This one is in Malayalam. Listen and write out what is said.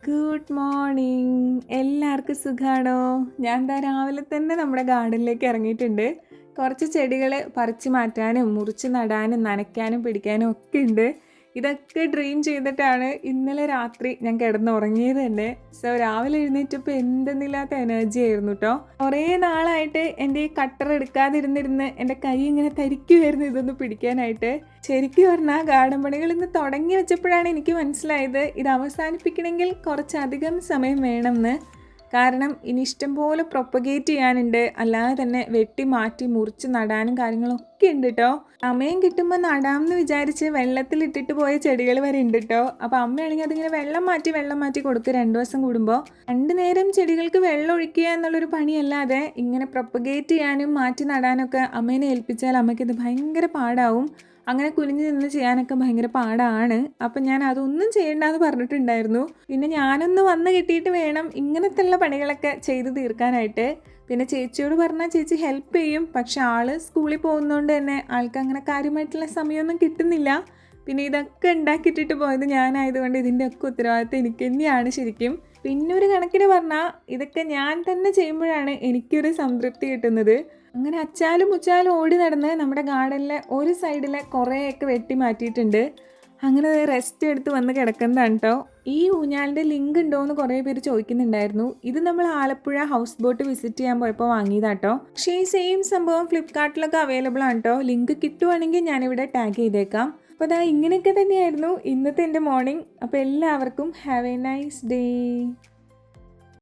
Good morning. എല്ലാവർക്കും സുഖാണോ? ഞാൻ ദാ രാവിലെ തന്നെ നമ്മുടെ ഗാർഡനിലേക്ക് ഇറങ്ങിയിട്ടുണ്ട്. കുറച്ച് ചെടികൾ പറിച്ച് മാറ്റാനും മുറിച്ച് നടാനും നനയ്ക്കാനും പിടിക്കാനും ഒക്കെ ഉണ്ട്. ഇതൊക്കെ ഡ്രീം ചെയ്തിട്ടാണ് ഇന്നലെ രാത്രി ഞാൻ കിടന്നുറങ്ങിയത് തന്നെ. സോ രാവിലെ എഴുന്നേറ്റപ്പോൾ എന്തെന്നില്ലാത്ത എനർജി ആയിരുന്നു കേട്ടോ. കുറേ നാളായിട്ട് എൻ്റെ ഈ കട്ടർ എടുക്കാതിരുന്നിരുന്ന് എൻ്റെ കൈ ഇങ്ങനെ തരിക്കുമായിരുന്നു ഇതൊന്ന് പിടിക്കാനായിട്ട്. ശരിക്കും പറഞ്ഞാൽ ഗാർഡൻ പണികൾ ഇന്ന് തുടങ്ങി വെച്ചപ്പോഴാണ് എനിക്ക് മനസ്സിലായത് ഇത് അവസാനിപ്പിക്കണമെങ്കിൽ കുറച്ചധികം സമയം വേണമെന്ന്. കാരണം ഇനി ഇഷ്ടംപോലെ പ്രൊപ്പഗേറ്റ് ചെയ്യാനുണ്ട്, അല്ലാതെ തന്നെ വെട്ടി മാറ്റി മുറിച്ച് നടാനും കാര്യങ്ങളൊക്കെ ഉണ്ട് കേട്ടോ. സമയം കിട്ടുമ്പോൾ നടാമെന്ന് വിചാരിച്ച് വെള്ളത്തിലിട്ടിട്ട് പോയ ചെടികൾ വരെ ഉണ്ട് കേട്ടോ. അപ്പോൾ അമ്മയാണെങ്കിൽ അതിങ്ങനെ വെള്ളം മാറ്റി കൊടുക്കുക 2 ദിവസം കൂടുമ്പോൾ. 2 നേരം ചെടികൾക്ക് വെള്ളം ഒഴിക്കുക എന്നുള്ളൊരു പണിയല്ലാതെ ഇങ്ങനെ പ്രൊപ്പഗേറ്റ് ചെയ്യാനും മാറ്റി നടാനൊക്കെ അമ്മേനെ ഏൽപ്പിച്ചാൽ അമ്മയ്ക്കിത് ഭയങ്കര പാടാവും. അങ്ങനെ കുനിഞ്ഞ് നിന്ന് ചെയ്യാനൊക്കെ ഭയങ്കര പാടാണ്. അപ്പം ഞാൻ അതൊന്നും ചെയ്യണ്ടെന്ന് പറഞ്ഞിട്ടുണ്ടായിരുന്നു. പിന്നെ ഞാനൊന്ന് വന്ന് കിട്ടിയിട്ട് വേണം ഇങ്ങനത്തെ ഉള്ള പണികളൊക്കെ ചെയ്ത് തീർക്കാനായിട്ട്. പിന്നെ ചേച്ചിയോട് പറഞ്ഞാൽ ചേച്ചി ഹെൽപ്പ് ചെയ്യും. പക്ഷെ ആൾ സ്കൂളിൽ പോകുന്നതുകൊണ്ട് തന്നെ ആൾക്ക് അങ്ങനെ കാര്യമായിട്ടുള്ള സമയമൊന്നും കിട്ടുന്നില്ല. പിന്നെ ഇതൊക്കെ ഉണ്ടാക്കിയിട്ടിട്ട് പോയത് ഞാനായതുകൊണ്ട് ഇതിൻ്റെയൊക്കെ ഉത്തരവാദിത്തം എനിക്ക് തന്നെയാണ് ശരിക്കും. പിന്നെ ഒരു കണക്കിന് പറഞ്ഞാൽ ഇതൊക്കെ ഞാൻ തന്നെ ചെയ്യുമ്പോഴാണ് എനിക്കൊരു സംതൃപ്തി കിട്ടുന്നത്. അങ്ങനെ അച്ചാലും മുച്ചാലും ഓടി നടന്ന് നമ്മുടെ ഗാർഡനിലെ ഒരു സൈഡിലെ കുറേയൊക്കെ വെട്ടി മാറ്റിയിട്ടുണ്ട്. അങ്ങനെ റെസ്റ്റ് എടുത്ത് വന്ന് കിടക്കുന്നതാണ് കേട്ടോ. ഈ ഊഞ്ഞാലിൻ്റെ ലിങ്ക് ഉണ്ടോ എന്ന് കുറേ പേര് ചോദിക്കുന്നുണ്ടായിരുന്നു. ഇത് നമ്മൾ ആലപ്പുഴ ഹൗസ് ബോട്ട് വിസിറ്റ് ചെയ്യാൻ പോയപ്പോൾ വാങ്ങിയതാട്ടോ. പക്ഷേ ഈ സെയിം സംഭവം ഫ്ലിപ്കാർട്ടിലൊക്കെ അവൈലബിൾ ആണ് കേട്ടോ. ലിങ്ക് കിട്ടുവാണെങ്കിൽ ഞാനിവിടെ ടാഗ് ചെയ്തേക്കാം. അപ്പോൾ അതാ ഇങ്ങനെയൊക്കെ തന്നെയായിരുന്നു ഇന്നത്തെ എൻ്റെ മോർണിംഗ്. അപ്പോൾ എല്ലാവർക്കും ഹാവ് എ നൈസ് ഡേ.